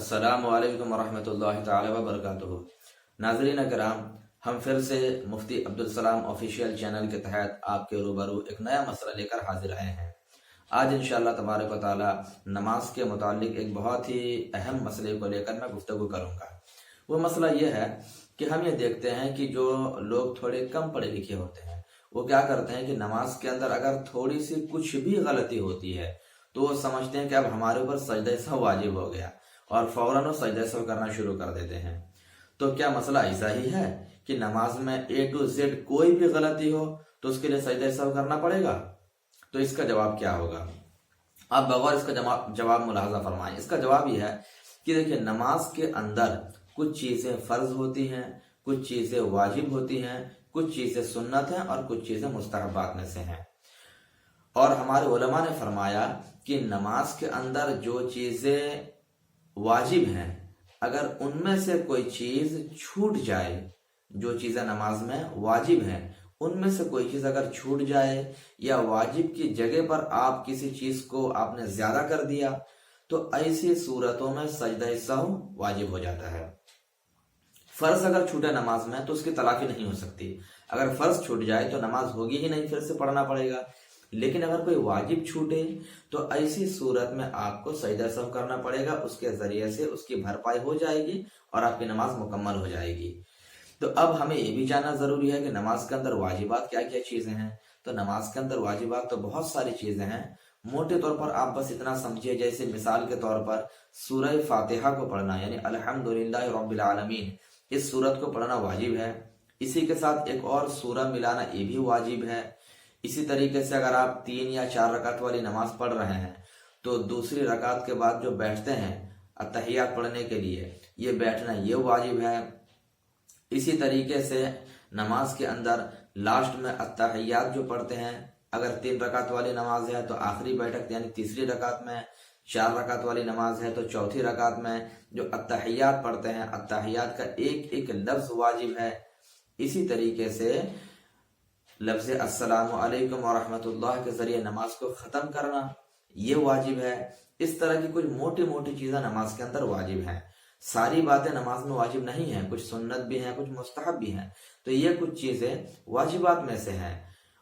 अस्सलामु अलैकुम वरहमतुल्लाहि ताला वबरकातुहू। नाज़रीन कराम, हम फिर से मुफ्ती अब्दुल सलाम ऑफिशियल चैनल के तहत आपके रूबरू एक नया मसला लेकर हाजिर आए हैं। आज इंशाअल्लाह तबारक व ताला नमाज के मुतालिक एक बहुत ही अहम मसले को लेकर मैं गुफ्तगू करूँगा। वो मसला ये है कि हम ये देखते हैं कि जो लोग थोड़े कम पढ़े लिखे होते हैं वो क्या करते हैं कि नमाज के अंदर अगर थोड़ी सी कुछ भी गलती होती है तो वो समझते हैं कि अब हमारे ऊपर सजदा सहव वाजिब हो गया और फौरन वो सजदा सहव करना शुरू कर देते हैं। तो क्या मसला ऐसा ही है कि नमाज में A to Z कोई भी गलती हो तो उसके लिए सजदा सहव करना पड़ेगा? तो इसका जवाब क्या होगा? आप बगौर इसका जवाब मुलाहजा फरमाएं। इसका जवाब यह है कि देखिए, नमाज के अंदर कुछ चीजें फर्ज होती हैं, कुछ चीजें वाजिब होती हैं, कुछ चीजें सुन्नत हैं और कुछ चीजें मुस्तहबात में से हैं। और हमारे उलमा ने फरमाया कि नमाज के अंदर जो चीजें वाजिब हैं, अगर उनमें से कोई चीज छूट जाए, जो चीजें नमाज में वाजिब हैं उनमें से कोई चीज अगर छूट जाए या वाजिब की जगह पर आप किसी चीज को आपने ज्यादा कर दिया तो ऐसी सूरतों में सजदा सहव वाजिब हो जाता है। फर्ज अगर छूटे नमाज में तो उसकी तलाफी नहीं हो सकती। अगर फर्ज छूट जाए तो नमाज होगी ही नहीं, फिर से पढ़ना पड़ेगा। लेकिन अगर कोई वाजिब छूटे तो ऐसी सूरत में आपको सजदा सहव करना पड़ेगा, उसके जरिए से उसकी भरपाई हो जाएगी और आपकी नमाज मुकम्मल हो जाएगी। तो अब हमें ये भी जानना जरूरी है कि नमाज के अंदर वाजिबात क्या क्या चीजें हैं। तो नमाज के अंदर वाजिबात तो बहुत सारी चीजें हैं। मोटे तौर पर आप बस इतना समझिए, जैसे मिसाल के तौर पर सूरह फातिहा को पढ़ना, यानी अल्हम्दुलिल्लाह रब्बिल आलमीन, इस सूरत को पढ़ना वाजिब है। इसी के साथ एक और सूरह मिलाना, ये भी वाजिब है। इसी तरीके से अगर आप 3 या 4 रकात वाली नमाज पढ़ रहे हैं तो दूसरी रकात के बाद जो बैठते हैं अत्तहियात पढ़ने के लिए, ये बैठना ये वाजिब है। इसी तरीके से नमाज के अंदर लास्ट में अत्तहियात जो पढ़ते हैं, अगर 3 रकात वाली नमाज है तो आखिरी बैठक यानी तीसरी रकात में, 4 रकात वाली नमाज है तो चौथी रकात में जो अत्तहियात पढ़ते हैं, अत्तहियात का एक एक लफ्ज वाजिब है। इसी तरीके से लफ्ज अस्सलामु अलैकुम व रहमतुल्लाह के जरिए नमाज को खत्म करना ये वाजिब है। इस तरह की कुछ मोटी मोटी चीजें नमाज के अंदर वाजिब हैं। सारी बातें नमाज में वाजिब नहीं है, कुछ सुन्नत भी हैं, कुछ मुस्तहब भी हैं। तो ये कुछ चीजें वाजिबात में से हैं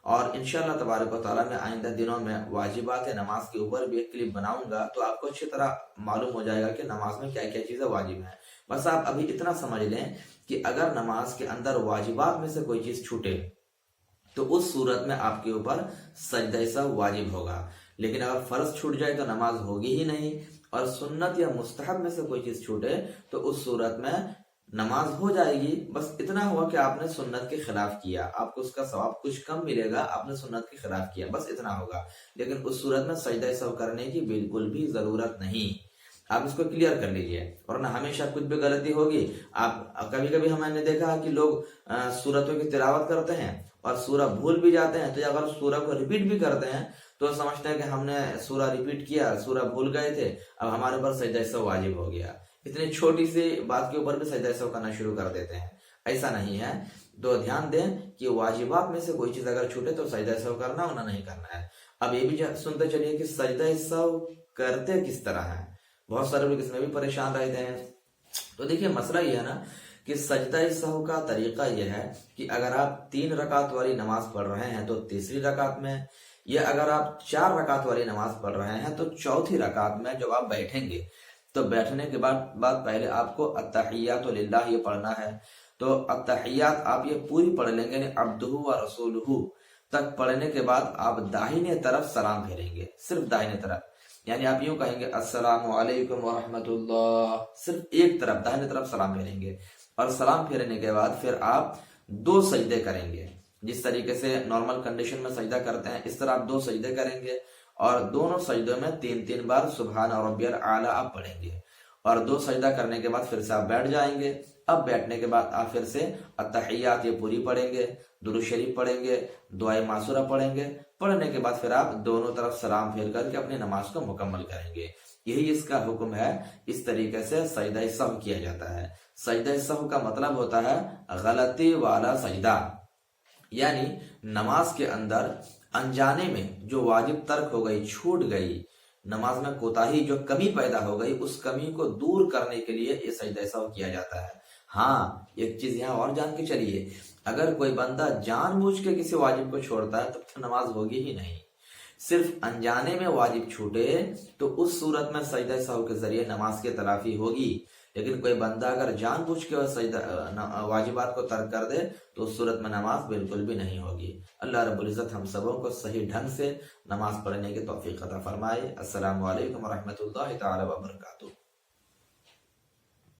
और इंशाअल्लाह तबारक व तआला में आइंदा दिनों में वाजिबात नमाज के ऊपर भी एक क्लिप बनाऊंगा तो आपको अच्छी तरह मालूम हो जाएगा कि नमाज में क्या क्या चीजें वाजिब हैं। बस आप अभी इतना समझ लें कि अगर नमाज के अंदर वाजिबात में से कोई चीज छूटे तो उस सूरत में आपके ऊपर सजदा सहव वाजिब होगा। लेकिन अगर फर्ज छूट जाए तो नमाज होगी ही नहीं, और सुन्नत या मुस्तहब में से कोई चीज छूटे तो उस सूरत में नमाज हो जाएगी। बस इतना हुआ कि आपने सुन्नत के खिलाफ किया, आपको उसका सवाब कुछ कम मिलेगा, आपने सुन्नत के खिलाफ किया, बस इतना होगा। लेकिन उस सूरत में सजदा सहव करने की बिल्कुल भी जरूरत नहीं। आप इसको क्लियर कर लीजिए, वरना हमेशा कुछ भी गलती होगी। आप कभी कभी हमने देखा है कि लोग सूरतों की तिलावत करते हैं और सूरह भूल भी जाते हैं, तो अगर सूरह को रिपीट भी करते हैं तो समझते हैं कि हमने सूरह रिपीट किया, सूरह भूल गए थे, अब हमारे ऊपर सजदा सहव वाजिब हो गया। इतनी छोटी सी बात के ऊपर भी सजदा सहव करना शुरू कर देते हैं। ऐसा नहीं है। तो ध्यान दें कि वाजिबात में से कोई चीज अगर छूटे तो सजदा सहव करना होना नहीं करना है। अब ये भी सुनते चलिए कि सजदा सहव करते किस तरह है। बहुत सारे लोग इसमें भी परेशान रहते हैं। तो देखिए, मसला ये है ना कि सजदा सहव का तरीका यह है कि अगर आप 3 रकात वाली नमाज पढ़ रहे हैं तो तीसरी रकात में, या अगर आप 4 रकात वाली नमाज पढ़ रहे हैं तो चौथी रकात में जब आप बैठेंगे तो बैठने के बाद पहले आपको अत्तहियातु लिल्लाह ये पढ़ना है। तो अत्तहियात आप ये पूरी पढ़ लेंगे, यानी अब्दुहु व रसूलुहु तक पढ़ने के बाद आप दाहिने तरफ सलाम फेरेंगे, सिर्फ दाहिने तरफ। यानी आप यूं कहेंगे अस्सलामु अलैकुम व रहमतुल्लाह, सिर्फ एक तरफ दाहिने तरफ सलाम फेरेंगे। और सलाम फेरने के बाद फिर आप 2 सजदे करेंगे। जिस तरीके से नॉर्मल कंडीशन में सजदा करते हैं इस तरह आप 2 सजदे करेंगे और दोनों सजदों में 3-3 बार सुभान रब्बियल आला आप पढ़ेंगे। और 2 सजदा करने के बाद फिर से आप बैठ जाएंगे। अब बैठने के बाद आप फिर से अत्तहियात ये पूरी पढ़ेंगे, दुरूद शरीफ पढ़ेंगे, दुआए मासूरा पढ़ेंगे। पढ़ने के बाद फिर आप दोनों तरफ सलाम फेर करके अपनी नमाज को मुकम्मल करेंगे। यही इसका हुक्म है। इस तरीके से सजदा सहव किया जाता है। सजदा सहव का मतलब होता है गलती वाला सजदा, यानी नमाज के अंदर अनजाने में जो वाजिब तर्क हो गई, छूट गई, نماز میں کوتاہی جو کمی پیدا ہو گئی اس کمی کو دور کرنے کے لیے یہ سجدہ سہو کیا جاتا ہے۔ ہاں ایک چیز یہاں اور جان کے چلیے، اگر کوئی بندہ جان بوجھ کے کسی واجب کو چھوڑتا ہے تو نماز ہوگی ہی نہیں۔ صرف انجانے میں واجب چھوٹے تو اس صورت میں سجدہ سہو کے ذریعے نماز کی تلافی ہوگی، لیکن کوئی بندہ اگر جان بوجھ کے واجبات کو ترک کر دے تو اس صورت میں نماز بالکل بھی نہیں ہوگی۔ اللہ رب العزت ہم سبوں کو صحیح ڈھنگ سے نماز پڑھنے کی توفیق عطا فرمائے۔ السلام علیکم ورحمۃ اللہ تعالی وبرکاتہ۔